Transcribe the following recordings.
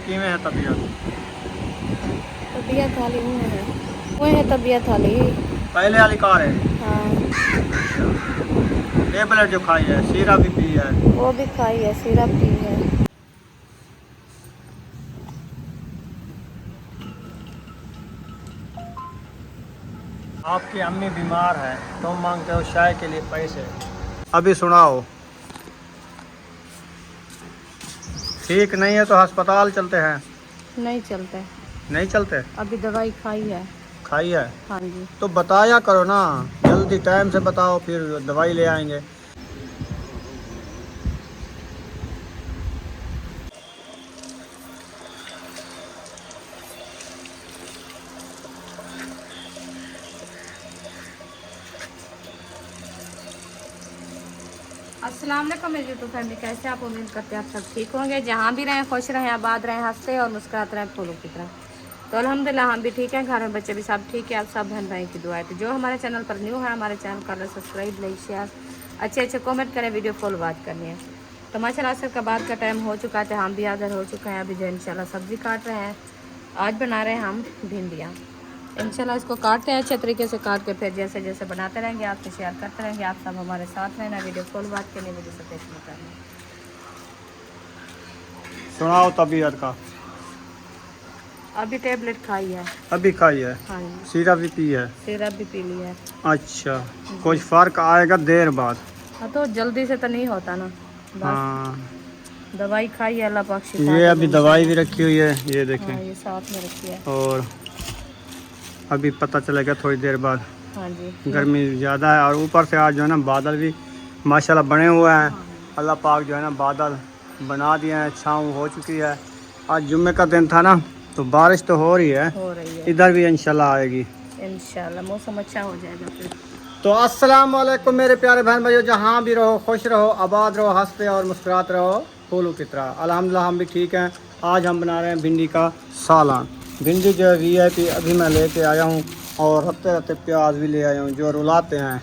किवें है तबीयत? तबीयत हाली वो है तबीयत हाली। पहले वाली कार है? हाँ टेबलेट जो खाई है, सिरप भी पी है? वो भी खाई है, सिरप पी है। आपकी अम्मी बीमार है, तुम मांगते हो चाय के लिए पैसे। अभी सुनाओ, ठीक नहीं है तो अस्पताल चलते हैं। नहीं चलते, नहीं चलते? अभी दवाई खाई है। खाई है हाँ जी। तो बताया करो ना, जल्दी टाइम से बताओ, फिर दवाई ले आएंगे। अस्सलाम वालेकुम मेरी यूट्यूब फैमिली, कैसे आप? उम्मीद करते हैं आप सब ठीक होंगे, जहाँ भी रहें खुश रहें, आबाद रहें, हंसते और मुस्कुराते रहें फूलों की तरह। तो अल्हम्दुलिल्लाह हम भी ठीक हैं, घर में बच्चे भी सब ठीक है। आप सब बहन भाई की दुआ है। तो जो हमारे चैनल पर न्यू है, हमारे चैनल का सब्सक्राइब, लाइक, शेयर, अच्छे कमेंट करें, वीडियो फुल वॉच करनी है। तो माशाल्लाह असर का बाद का टाइम हो चुका है, हम भी हाज़िर हो चुके हैं। अभी जो इंशाल्लाह सब्ज़ी काट रहे हैं, आज बना रहे हैं हम भिंडियाँ। इंशाल्लाह इसको काटते हैं अच्छे तरीके से, काट के फिर जैसे जैसे बनाते रहेंगे, आपसे शेयर करते रहेंगे। आप सब हमारे साथ रहना, वीडियो फुल वॉच करनी, वीडियो से देखना करना। सुनाओ तबीयत का। अभी टेबलेट खाई है। अभी खाई है? हाँ जी। सिरप भी पी है? सिरप भी पी ली है। अच्छा, कुछ फर्क आएगा देर बाद? हाँ तो जल्दी से तो नहीं होता ना, बस हाँ, दवाई खाई है, अल्लाह पाक शिफा ये दे अभी दे दवाई भी इंशाल्लाह। रखी हुई है, ये देखें। हाँ ये साथ में रखी है। और अभी पता चलेगा थोड़ी देर बाद। हाँ जी। गर्मी ज़्यादा है और ऊपर से आज जो है ना बादल भी माशाल्लाह बने हुए हैं। अल्लाह पाक जो है ना बादल बना दिए हैं, छाँव हो चुकी है। आज जुम्मे का दिन था ना, तो बारिश तो हो रही है, हो रही है इधर भी इंशाल्लाह आएगी। इंशाल्लाह, मौसम अच्छा हो जाएगा फिर। तो अस्सलाम वालेकुम मेरे प्यारे बहन भाइयों, जहाँ भी रहो खुश रहो, आबाद रहो, हंसते और मुस्कुराते रहो फूलों की तरह। अल्हम्दुलिल्लाह हम भी ठीक हैं। आज हम बना रहे हैं भिंडी का सालन। भिंडी जो है VIP अभी मैं लेके आया हूँ, और रत्ते रत्ते प्याज भी ले आया हूँ जो रुलाते हैं।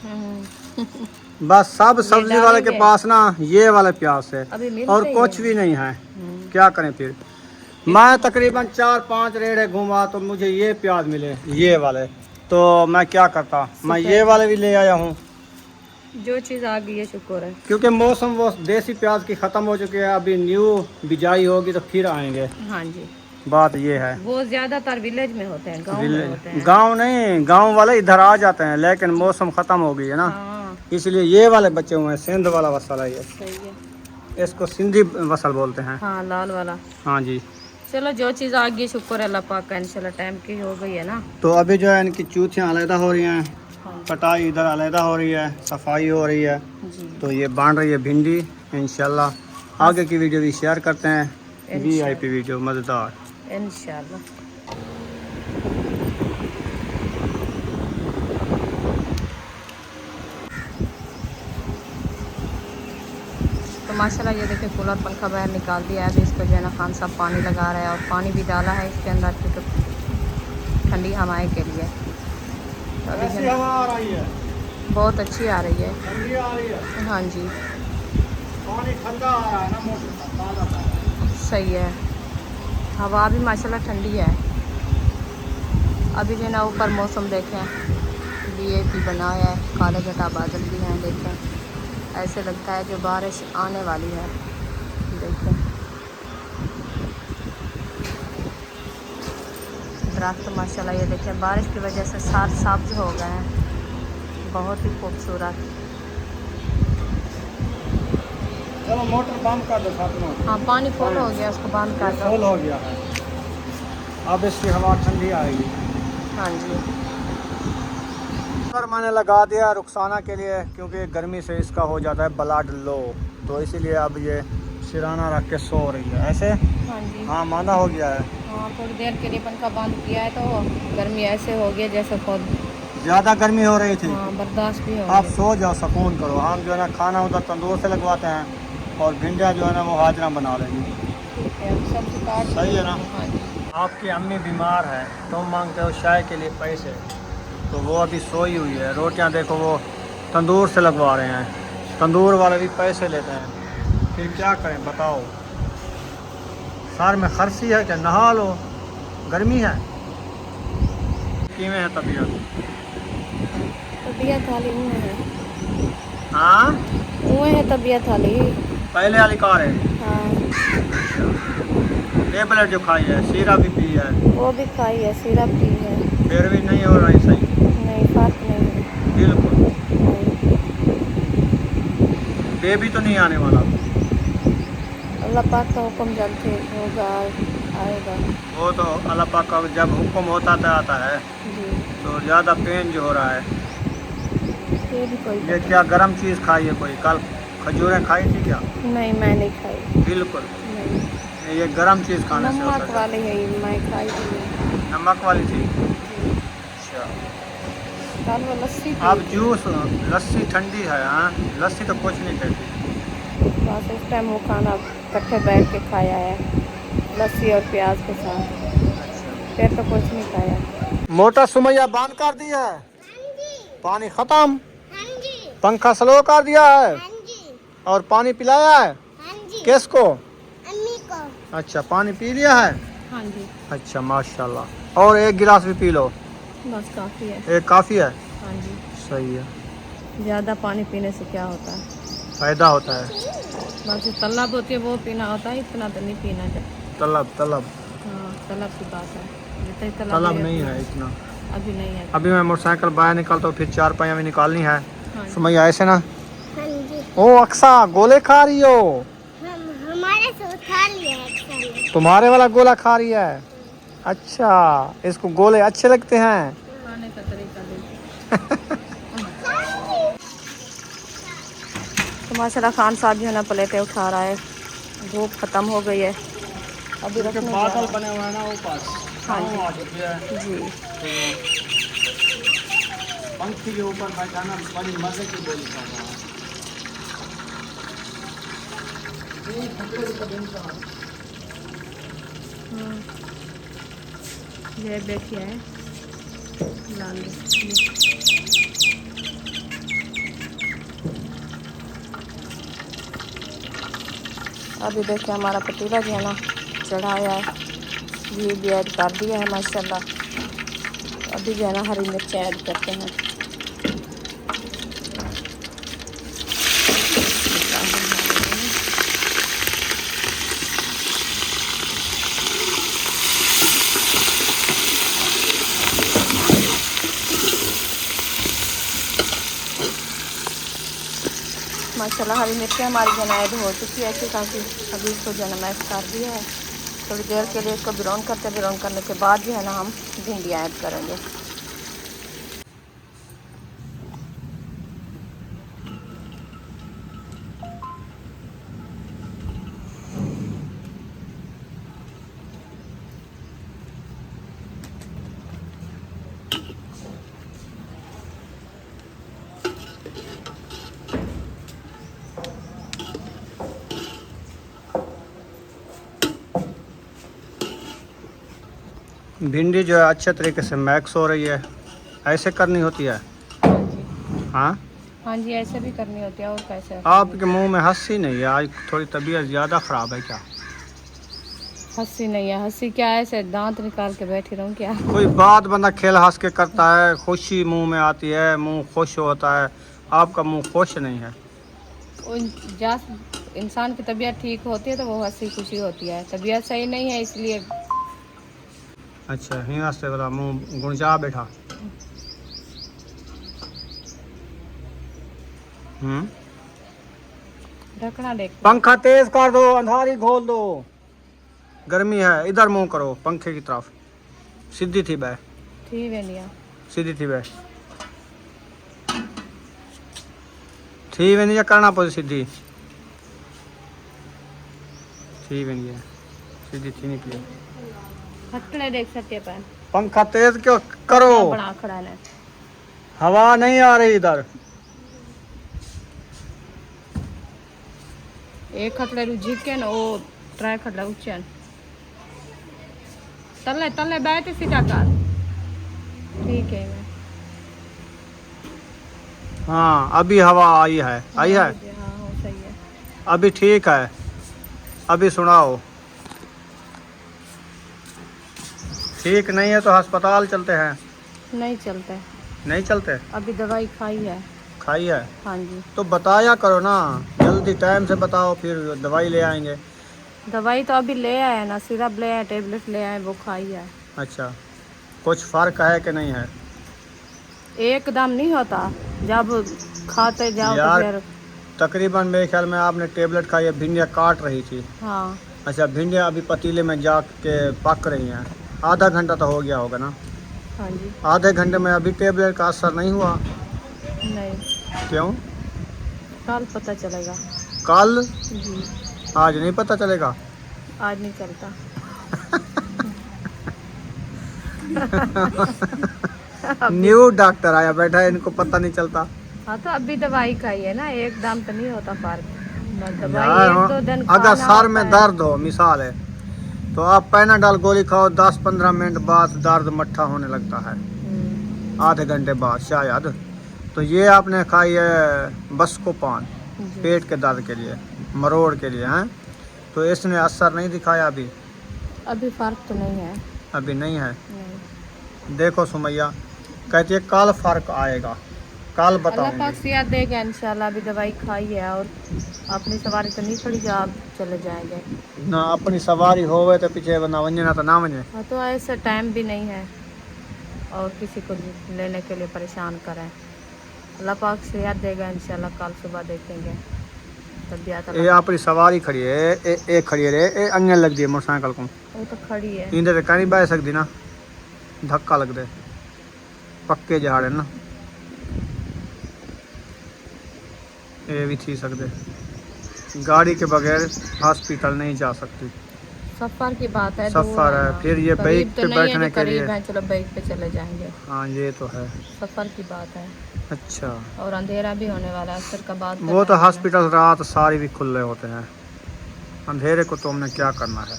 बस सब सब्जी वाले के पास ना ये वाले प्याज है, और कुछ भी नहीं है। क्या करें फिर? मैं तकरीबन 4-5 रेड़े घूमा तो मुझे ये प्याज मिले, ये वाले। तो मैं क्या करता, मैं ये वाले भी ले आया हूँ। जो चीज़ आ गई है शुक्र है, क्योंकि मौसम वो देसी प्याज की ख़त्म हो चुकी है, अभी न्यू बिजाई होगी तो फिर आएंगे। हाँ जी। बात ये है। वो ज़्यादातर विलेज में होते हैं, गांव में होते हैं। गांव नहीं, गांव वाले इधर आ जाते हैं, लेकिन मौसम ख़त्म हो गई है ना, हाँ इसलिए ये वाले बचे हुए हैं। सिंध वाला वसल है ये, सही है। इसको सिंधी वसल बोलते हैं। हाँ लाल वाला। हाँ जी। चलो जो चीज़ आ गई शुक्र है अल्लाह पाक का, इंशाल्लाह टाइम की हो गई है ना। तो अभी जो है इनकी चूथियाँ अलहदा हो रही हैं, हाँ कटाई इधर अलहदा हो रही है, सफाई हो रही है। जी। तो ये बांध रही है भिंडी। इंशाल्लाह आगे की वीडियो भी शेयर करते हैं, VIP वीडियो मज़ेदार इंशाल्लाह। तो माशाल्लाह ये देखिए कूलर पंखा बाहर निकाल दिया है। अभी इसको जो है ना खान साहब पानी लगा रहा है, और पानी भी डाला है इसके अंदर क्योंकि ठंडी हवाएं के लिए। तो अभी ऐसी हवा आ रही है, बहुत अच्छी आ रही है। ठंडी आ रही है, हाँ जी पानी ठंडा आ रहा है ना, मोटर का ताज़ा। सही है, हवा भी माशाल्लाह ठंडी है। अभी जो है ना ऊपर मौसम देखें, VIP बना है, काले घटा बादल भी हैं, देखें ऐसे लगता है जो बारिश आने वाली है। देखें दरख्त माशाल्लाह, ये देखें बारिश की वजह से साथ सब्ज हो गए हैं, बहुत ही खूबसूरत। चलो मोटर बंद कर दो साथ में। हाँ पानी फुल हो गया, उसको बंद कर दो। फुल हो गया है, अब इसकी हवा ठंडी आएगी। हाँ जी। पर मैंने लगा दिया रुखसाना के लिए, क्योंकि गर्मी से इसका हो जाता है ब्लड लो, तो इसीलिए अब ये सिराना रख के सो रही है ऐसे। हाँ जी। हाँ माना हो गया है। हाँ थोड़ी देर के लिए पंखा बंद किया है, तो गर्मी ऐसे हो गई जैसे खुद ज़्यादा गर्मी हो रही थी। हाँ बर्दाश्त भी हो आप गई। सो जाओ, सुकून करो। हम जो है ना खाना उधर तंदूर से लगवाते हैं, और भिंडियाँ जो है ना वो हाजरा बना लेंगे। ठीक है, अब सब्जी काट सही है ना? हाँ जी। आपकी अम्मी बीमार है, तुम मांगते हो चाय के लिए पैसे, तो वो अभी सोई हुई है। रोटियां देखो वो तंदूर से लगवा रहे हैं, तंदूर वाले भी पैसे लेते हैं, फिर क्या करें बताओ। سار میں خرسی ہے کہ نہا لو گرمی ہے کیویں ہے طبیعت طبیعت حالی ہوئے ہے ہاں طبیعت حالی پہلے والی کار ہے ہاں ٹیبلٹ جو کھائی ہے سیرپ بھی پی ہے وہ بھی کھائی ہے سیرپ پی ہے پھر بھی نہیں ہو رہی صحیح نہیں فرق نہیں بالکل ہے بیبی تو نہیں آنے والا اللہ پاک کا حکم جب ٹھیک ہوگا آئے گا وہ تو اللہ پاک کا جب حکم ہوتا تو آتا ہے جی تو زیادہ پین جو ہو رہا ہے یہ بھی کوئی یہ پتہ کیا گرم چیز کھائی ہے کوئی کل کھجوریں کھائی تھی کیا نہیں میں نہیں کھائی بالکل نہیں یہ گرم چیز کھانے سے ہوتا نمک والی ہے میں کھائی تھی نمک والی تھی جی اچھا کل وہ لسی اب پی تھی جوس لسی ٹھنڈی ہے ہاں لسی تو کچھ نہیں کہتی بس اس ٹائم وہ کھانا کٹھے بیٹھ کے کھایا ہے لسی اور پیاز کے ساتھ پھر تو کچھ نہیں کھایا موٹر سمیا بند کر دی ہے پانی ختم پنکھا سلو کر دیا ہے اور پانی پلایا ہے کس کو اچھا پانی پی لیا ہے ہاں جی اچھا ماشاء اللہ اور ایک گلاس بھی پی لو بس کافی ہے ایک کافی ہے ہاں جی صحیح ہے زیادہ پانی پینے سے کیا ہوتا ہے فائدہ ہوتا ہے بس طلب ہوتی ہے وہ پینا ہوتا ہے اتنا تو نہیں پینا چاہیے طلب ہاں طلب کی بات ہے جتنی طلب ہے نہیں اتنا ہے اتنا ابھی نہیں ہے ابھی میں موٹر سائیکل باہر نکلتا ہوں پھر 4 پہیہ میں نکالنی ہے ہاں جی سمجھ ایسے نا او اکسا گولے کھا رہی ہو ہمارے سے اٹھا لیا ہے تمہارے والا گولا کھا رہی ہے اچھا اس کو گولے اچھے لگتے ہیں کھانے کا طریقہ دیکھو تو ماشاء اللہ خان صاحب جو ہے نا پلیٹیں اٹھا رہا ہے دھوپ ختم ہو گئی ہے ابھی کیونکہ رکھنے جا بادل رہا بنے ہوئے ہیں نا اوپر ہاں چھاؤں آ چکی ہے جی جی تو پنکھی کے اوپر بیٹھانا بڑی مزے کی گولی کھا رہا ہے ہاں یہ بیٹھی ہے لال ابھی دیکھیں ہمارا پتیلا جو ہے نا چڑھایا ہے گھی بھی ایڈ کر دیا ہے ماشاء اللہ ابھی جو ہے نا ہری مرچیں ایڈ کرتے ہیں ماشاء اللہ ہری مرچیں ہماری جو ہے نا ایڈ ہو چکی ہے اچھی خاصی ابھی اس کو جو ہے نا میش کر دیا ہے تھوڑی دیر کے لیے اس کو براؤن کرنے کے بعد جو ہے نا ہم بھنڈیاں ایڈ کریں گے بھنڈی جو ہے اچھے طریقے سے میکس ہو رہی ہے ایسے کرنی ہوتی ہے ہاں جی ہاں ہاں جی ایسے بھی کرنی ہوتی ہے اور کیسے آپ کرنی کے منہ میں ہنسی نہیں ہے آج تھوڑی طبیعت زیادہ خراب ہے کیا ہنسی نہیں ہے ہنسی کیا ہے ایسے دانت نکال کے بیٹھی رہوں کیا کوئی بات بندہ کھیل ہنس کے کرتا ہے خوشی منہ میں آتی ہے منہ خوش ہوتا ہے آپ کا منہ خوش نہیں ہے انسان کی طبیعت ٹھیک ہوتی ہے تو وہ ہنسی خوشی ہوتی ہے طبیعت صحیح نہیں ہے اس لیے اچھا ہی سے بلا منہ گنجا بیٹھا ڈھکنا دیکھ پنکھا تیز کر دو اندھاری کھول دو گرمی ہے ادھر منہ کرو پنکھے کی طرف سیدھی تھی بہ ٹھیک ہے لیا سیدھی تھی بہ تھی نہیں کرنا پڑ سیدھی تھی بھی نہیں ہے سیدھی تھی نکلی ہتھڑے دیکھ سکتے پہ پنکھا تیز کیوں کرو کتنا بڑا کھڑا ہے ہوا نہیں آ رہی ادھر ایک کھٹلے جھک کے نا وہ ٹرائی کھٹلا اچن تلے تلے بیٹھ سیدھا کر ٹھیک ہے میں ہاں ابھی ہوا آئی ہے آئی ہے ہاں ہاں صحیح ہے ابھی ٹھیک ہے ابھی سناؤ ठीक नहीं है तो अस्पताल चलते हैं। नहीं चलते, नहीं चलते? अभी दवाई खाई है। खाई है हाँ जी, तो बताया करो ना, जल्दी टाइम से बताओ, फिर दवाई ले आएंगे। दवाई तो अभी ले आए ना, सिरप ले आए, टेबलेट ले आए, वो खाई है। अच्छा, कुछ फर्क है कि नहीं है? एकदम नहीं होता, जब खाते जाओ तो यार, फिर। तकरीबन मेरे ख्याल में आपने टेबलेट खाई है, भिंडियाँ काट रही थी। हाँ अच्छा, भिंडियाँ अभी पतीले में जा के पक रही हैं, आधा घंटा तो हो गया होगा ना? हाँ जी, आधे घंटे में अभी टेबलेट का असर नहीं हुआ? नहीं, क्यों? कल पता चलेगा कल? जी, आज नहीं पता चलेगा? आज नहीं चलता। न्यू डॉक्टर आया बैठा है, इनको पता नहीं चलता। हाँ तो अभी दवाई खाई है ना, एकदम तो नहीं होता फर्क। बस दवाई यार, एक दो दिन अगर खाना सर में होता है। दर्द हो, मिसाल है, तो आप पैनाडॉल गोली खाओ, 10-15 मिनट बाद दर्द मट्ठा होने लगता है, आधे घंटे बाद शायद। तो ये आपने खाई है बस्कोपान, जी। पेट के दर्द के लिए, मरोड़ के लिए हैं, तो इसने असर नहीं दिखाया अभी? अभी फर्क तो नहीं है। अभी नहीं है। नहीं। देखो सुमैया कहती है कल फर्क आएगा, कल अल्लाह पाक बताऊंगी। सेहत देगा इंशाल्लाह। अभी दवाई खाई है और अपनी सवारी तो नहीं पड़ी, आप चले जाएंगे। ना अपनी सवारी होवे तो पीछे ना वंजे ना तो ना वंजे। हाँ तो ऐसा टाइम भी नहीं है और किसी को लेने के लिए परेशान करें। अल्लाह पाक सेहत देगा इंशाल्लाह, कल सुबह देखेंगे तबीयत। ये अपनी सवारी खड़ी है, ए खड़ी है रे, ए अंगन लग दी है मोटरसाइकिल को, वो तो खड़ी है। इंदे ते कहीं बह सकदी ना, धक्का लग दे, पक्के जहाड़ है ना, ये भी थी सकते। गाड़ी के बगैर हॉस्पिटल नहीं जा सकती, सफ़र की बात है, सफ़र है, फिर ये बाइक पे बैठने के लिए। है, चलो बाइक पे चले जाएंगे। हाँ ये तो है। सफ़र की बात है अच्छा, और अंधेरा भी होने वाला है, असर का बात कर वो तो रहे हैं। हॉस्पिटल रात सारी भी खुले होते हैं, अंधेरे को तो हमने क्या करना है।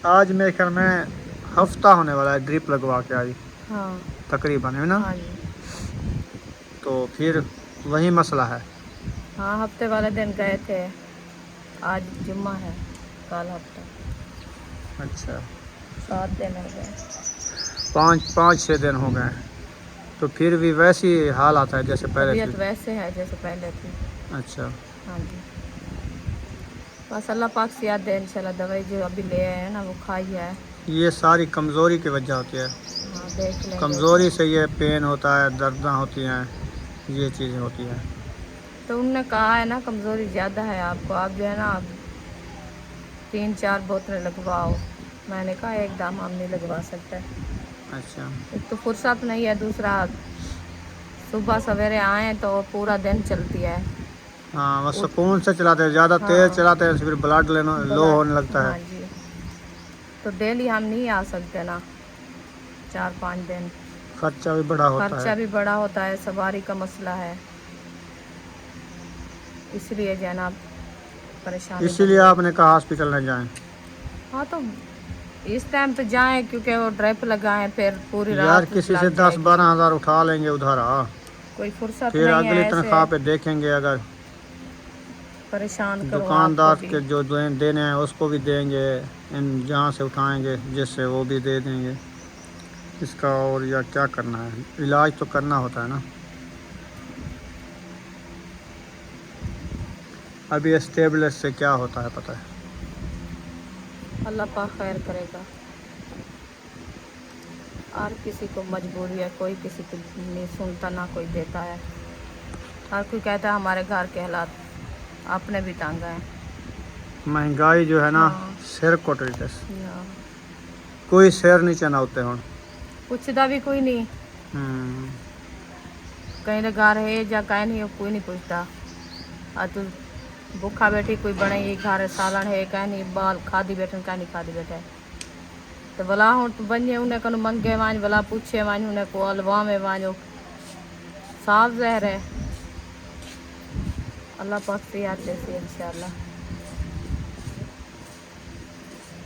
आज मेरे ख्याल में हफ्ता होने वाला है ड्रिप लगवा के आई, हाँ तकरीबन, है ना? हाँ जी, तो फिर वही मसला है। हाँ हफ्ते वाले दिन गए थे, आज जुम्मा है, कल हफ्ता। अच्छा, 7 दिन हो गए। 5-6 दिन हो गए, तो फिर भी वैसी हालत है जैसे पहले तबीयत थी? वैसे है जैसे पहले थी। अच्छा, हाँ जी, बस अल्लाह पाक सेहत दे इंशाल्लाह। दवाई जो अभी ले आए हैं ना, वो खाई है। ये सारी कमज़ोरी की वजह होती है, हाँ देख लेंगे। कमज़ोरी से ये पेन होता है, दर्द होती हैं, ये चीज़ें होती हैं। तो उनने कहा है ना कमज़ोरी ज़्यादा है आपको, आप जो है ना आप 3-4 बोतलें लगवाओ। मैंने कहा एकदम हम नहीं लगवा सकते, अच्छा, एक तो फुर्सत नहीं है, दूसरा सुबह सवेरे आए तो पूरा दिन चलती है। हाँ बस सुकून से चलाते हैं, ज़्यादा तेज़ चलाते हैं तो फिर ब्लड लेना लो होने लगता हाँ है। जी, तो डेली हम नहीं आ सकते ना, 4-5 दिन। खर्चा भी बड़ा होता खर्चा है। भी बड़ा होता है, सवारी का मसला है, इसलिए जो है ना परेशानी। इसीलिए आपने कहा हॉस्पिटल न जाएं। हाँ तो इस टाइम पे जाएं क्योंकि वो ड्रिप लगाएं, फिर पूरी यार रात किसी से लग जाएगी। 10-12 हज़ार उठा लेंगे उधर, कोई फुर्सत फिर नहीं अगली है, तनख्वाह ऐसे पे देखेंगे, अगर परेशान करो दुकानदार आपको के भी। जो देने हैं उसको भी देंगे, इन जहाँ से उठाएंगे जिससे वो भी दे देंगे इसका। और या क्या करना है, इलाज तो करना होता है ना। अभी स्टेबलेस से क्या होता है पता है? अल्लाह पाक खैर करेगा। और किसी को मजबूरी है, कोई किसी की नहीं सुनता, ना कोई देता है। हर कोई कहता है हमारे घर के हालात आपने भी टांगा है। महंगाई जो है ना, हाँ। सिर कोट रही है, ना, कोई सिर नहीं चनाते हो। पूछता भी कोई नहीं, कहीं घर है या कहीं नहीं, कोई नहीं पूछता। और तू भूखा बैठी कोई बने ये घर सालन है, कहीं नहीं बाल खादी बैठन, कहीं नहीं खादी बैठे। तो भला हूँ तो बने उन्हें कनु मंगे वाज, भला पूछे वाज उन्हें को अलवा में वाजो साफ जहर है। अल्लाह पाक से याद जैसे इंशाल्लाह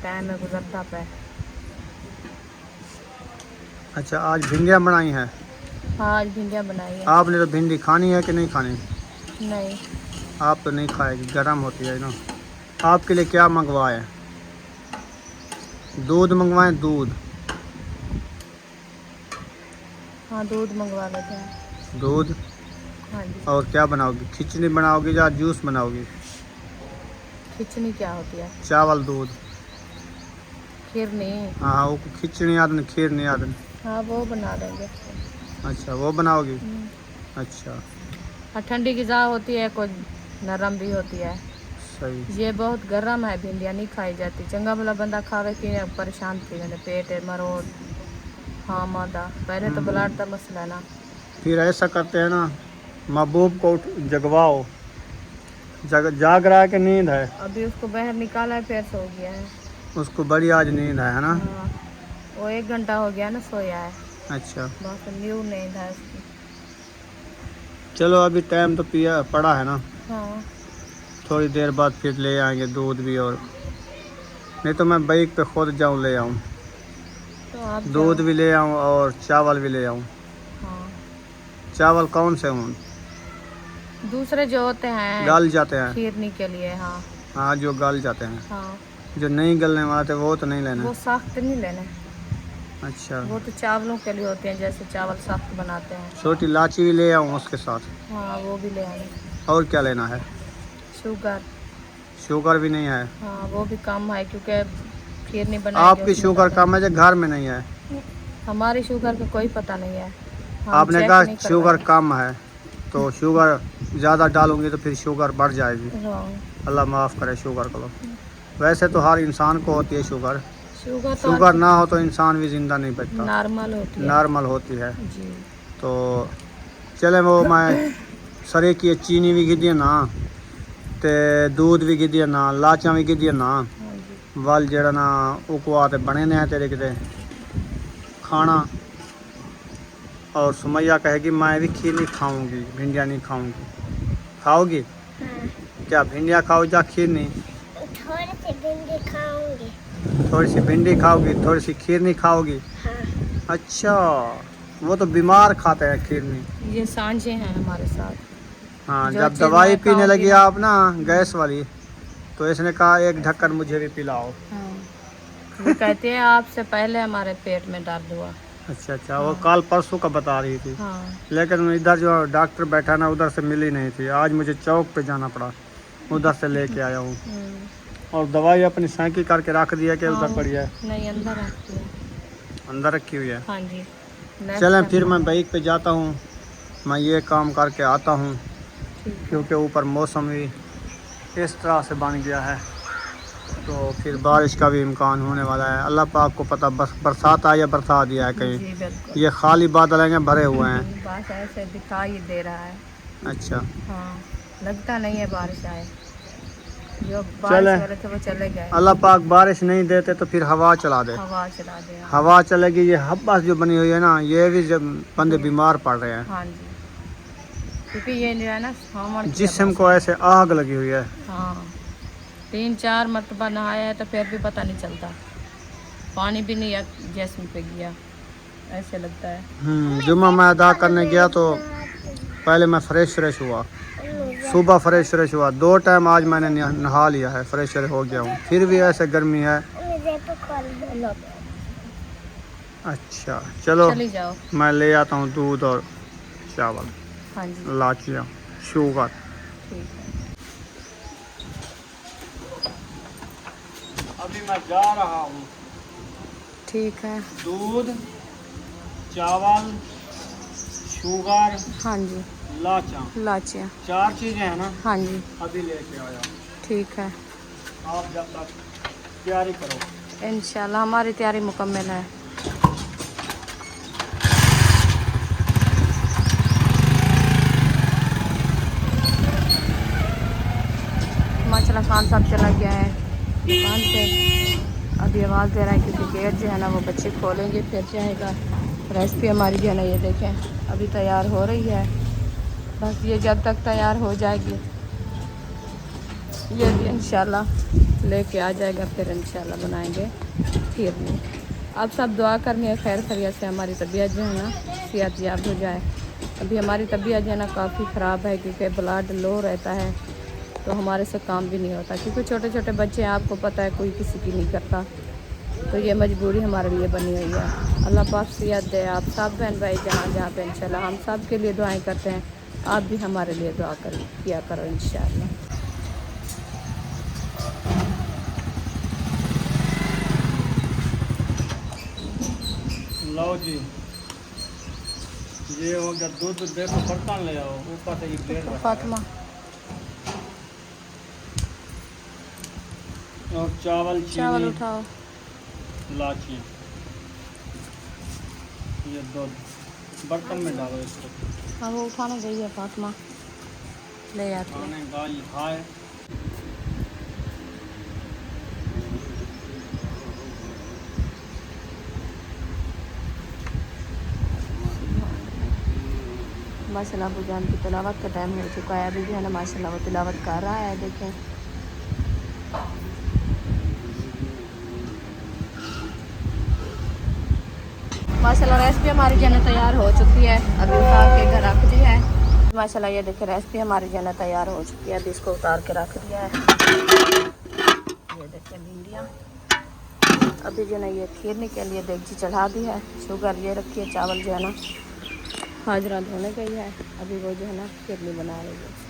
टाइम में गुजरता पे। अच्छा, आज भिंडियाँ बनाई हैं? हाँ आज भिंडियाँ बनाई है। आपने तो भिंडी खानी है कि नहीं खानी? नहीं, आप तो नहीं खाएगी, गर्म होती है ना। आपके लिए क्या मंगवाए? दूध मंगवाएं, दूध हाँ दूध मंगवा लेते हैं। दूध। हाँ जी। और क्या बनाओगी? खिचड़ी बनाओगी या जूस बनाओगी? खिचड़ी क्या होती है? चावल दूध। खीर नहीं। हाँ वो खिचड़ी याद नहीं, खीर नहीं याद नहीं। हाँ वो बना देंगे। अच्छा वो बनाओगी। अच्छा और ठंडी ग़िज़ा होती है, कोई नरम भी होती है। सही। ये बहुत गर्म है, भिंडियाँ नहीं खाई जाती। चंगा भला बंदा खावे कि परेशान थी मैंने, पेट है मरोड़। हाँ मादा पहले तो ब्लड का मसला है ना। फिर ऐसा करते हैं ना, महबूब को जगवाओ, जाग रहा है कि नींद है? अभी उसको बाहर निकाला है, फिर सो गया है। उसको बड़ी आज नींद है ना? हाँ वो 1 घंटा हो गया ना सोया है। अच्छा बहुत न्यू नींद है उसकी। चलो अभी टाइम तो पिया पड़ा है ना, हाँ थोड़ी देर बाद फिर ले आएंगे दूध भी, और नहीं तो मैं बाइक पे खुद जाऊं ले आऊं, तो आप दूध जाओ। भी ले आऊं और चावल भी ले आऊं। हाँ चावल कौन से हों? दूसरे जो होते हैं गल जाते हैं। खीरनी के लिए। हाँ हाँ जो गल जाते हैं, हाँ जो नहीं गलने वाले वो तो नहीं लेना। वो सख्त नहीं लेने, अच्छा वो तो चावलों के लिए होते हैं, जैसे चावल सख्त बनाते हैं। छोटी इलायची भी ले आऊं उसके साथ? हाँ वो भी ले आने। और क्या लेना है? शुगर। शुगर भी नहीं है? हाँ वो भी कम है, क्योंकि खीर नहीं बनाएंगे आपकी उसमें शुगर ज़्यादा। कम है जो घर में नहीं है? हमारी शुगर का कोई पता नहीं है। हम आपने चेक कहा नहीं शुगर करवाए। कम है, तो शुगर ज़्यादा डालूंगी तो फिर शुगर बढ़ जाएगी। हाँ अल्लाह माफ़ करे शुगर को। वैसे तो हर इंसान को होती है शुगर, शुगर तो शुगर ना हो तो इंसान भी ज़िंदा नहीं बचता, नॉर्मल होती है। नॉर्मल होती है। जी। तो चले वो मैं सरे की चीनी भी गिदी ना, ते दूध भी गिदी ना, लाचां भी गिदी ना, हाँ जी। वल जेड़ा ना उकवा ते बने ने तेरे किते खाना। और सुमैया कहेगी मैं भी खीर नहीं खाऊंगी, भिंडियाँ नहीं खाऊंगी। खाओगी? हाँ क्या भिंडियाँ खाओ या खीर नहीं? थोड़े से भिंडी खाऊंगी। थोड़ी सी भिंडी खाओगी, थोड़ी सी खीर नहीं खाओगी? हाँ अच्छा वो तो बीमार खाते हैं खीर नहीं। ये सांझे हैं हमारे साथ। हाँ जो जब चीज़ दवाई मैं पीने खाऊंगी लगी ना- आप ना गैस वाली, तो इसने कहा एक ढक्कन मुझे भी पिलाओ। हाँ वो कहते हैं आपसे पहले हमारे पेट में दर्द हुआ। अच्छा अच्छा वो कल परसों का बता रही थी, हाँ लेकिन इधर जो डॉक्टर बैठा ना उधर से मिली नहीं थी। आज मुझे चौक पे जाना पड़ा, उधर से लेके आया हूँ। और दवाई अपनी साइकिल करके रख दिया कि उधर पड़ी है? नहीं अंदर रखती है। अंदर रखी हुई है। हाँ जी। चलें फिर मैं बाइक पे जाता हूँ, मैं ये काम करके आता हूँ, क्योंकि ऊपर मौसम भी इस तरह से बन गया है, तो फिर बारिश का भी इम्कान होने वाला है। अल्लाह पाक को पता, बस बरसात आ या बरसा दिया है कहीं। जी बिल्कुल। ये खाली बादल हैं भरे हुए हैं। बस ऐसे दिखाई दे रहा है। अच्छा हाँ लगता नहीं है बारिश आए। जो चले। बारिश वाले थे वो चले गए। अल्लाह पाक बारिश नहीं देते तो फिर हवा चला दे। हवा चला दे। हवा चलेगी, ये हब्बा जो बनी हुई है ना, ये भी जब बंदे बीमार पड़ रहे हैं। हाँ जी क्योंकि ये जो है ना सामान जिस्म को ऐसे आग लगी हुई है। हाँ 3-4 मरतबा नहाया है तो फिर भी पता नहीं चलता, पानी भी नहीं जिस्म पे गया, ऐसे लगता है। जुम्मा मैं अदा करने गया तो पहले मैं फ्रेश हुआ, सुबह फ्रेश हुआ, 2 टाइम आज मैंने नहा लिया है, फ्रेश हो गया हूँ, फिर भी ऐसे गर्मी है। अच्छा चलो चली जाओ। मैं ले आता हूँ दूध और चावल, हाँ जी लाचियाँ, शुगर। ठीक है। अभी मैं जा रहा हूँ। ठीक है। दूध, चावल, शुगर, हाँ जी लाचा, लाचियाँ। 4 चीज़ें हैं ना, हाँ जी अभी लेके आया। ठीक है। आप जब तक तैयारी करो। इंशाल्लाह हमारी तैयारी मुकम्मल है। माशाल्लाह खान साहब चला गया है दुकान पे, अभी आवाज़ दे रहा है क्योंकि गेट जो है ना वो बच्चे खोलेंगे फिर जाएगा। रेसिपी हमारी जो है ना ये देखें अभी तैयार हो रही है, बस ये जब तक तैयार हो जाएगी ये भी इंशाल्लाह लेके आ जाएगा, फिर इंशाल्लाह बनाएंगे खीरनी। आप सब दुआ करनी है खैर खैरियत से हमारी तबीयत जो है ना सेहत याब हो जाए। अभी हमारी तबीयत जो है ना काफ़ी ख़राब है क्योंकि ब्लड लो रहता है तो हमारे से काम भी नहीं होता, क्योंकि छोटे छोटे बच्चे हैं, आपको पता है कोई किसी की नहीं करता, तो ये मजबूरी हमारे लिए बनी हुई है। अल्लाह पाक सेहत दे आप सब बहन भाई जहाँ जहाँ पे इंशाल्लाह। हम सब के लिए दुआएं करते हैं, आप भी हमारे लिए दुआ किया करो इंशाल्लाह। लो जी, ये हो गया दूध, देखो बर्तन ले आओ, ऊपर से ये प्लेट रखा है। फातिमा और चावल चावल चीनी उठाओ। इलायची, ये दूध बर्तन में डालो इसको। हाँ वो उठाने गई है फातिमा, ले आती है। खाने गाय खाए। माशाल्लाह अबू जान की तिलावत का टाइम हो चुका है। अभी भी है ना माशाल्लाह वो तिलावत कर रहा है। देखें माशाल्लाह रेसिपी हमारी जने तैयार हो चुकी है। अभी उतार के घर रख दी है। माशाल्लाह ये देखें रेसिपी हमारी जने तैयार हो चुकी है। अभी इसको उतार के रख दिया है। ये देखें भिंडियाँ। अभी जो है ये खीरने के लिए देगची चढ़ा दी है। शुगर ये रखी है। चावल जो है ना हाजरा धोने गई है। अभी वो जो है ना खीरनी बना रही है।